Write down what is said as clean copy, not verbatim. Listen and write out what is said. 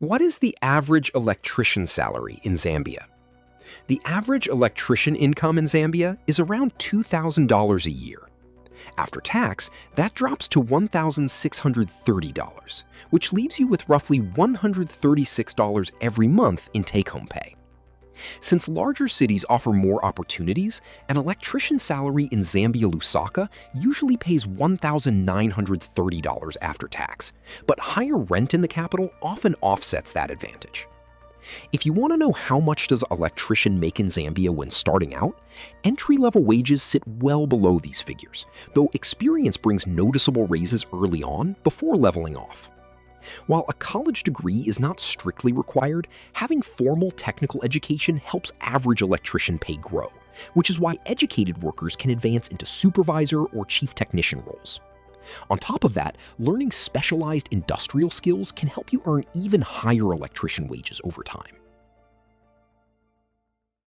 What is the average electrician salary in Zambia? The average electrician income in Zambia is around $2,000 a year. After tax, that drops to $1,630, which leaves you with roughly $136 every month in take-home pay. Since larger cities offer more opportunities, an electrician salary in Zambia Lusaka usually pays $1,930 after tax, but higher rent in the capital often offsets that advantage. If you want to know how much does an electrician make in Zambia when starting out, entry-level wages sit well below these figures, though experience brings noticeable raises early on before leveling off. While a college degree is not strictly required, having formal technical education helps average electrician pay grow, which is why educated workers can advance into supervisor or chief technician roles. On top of that, learning specialized industrial skills can help you earn even higher electrician wages over time.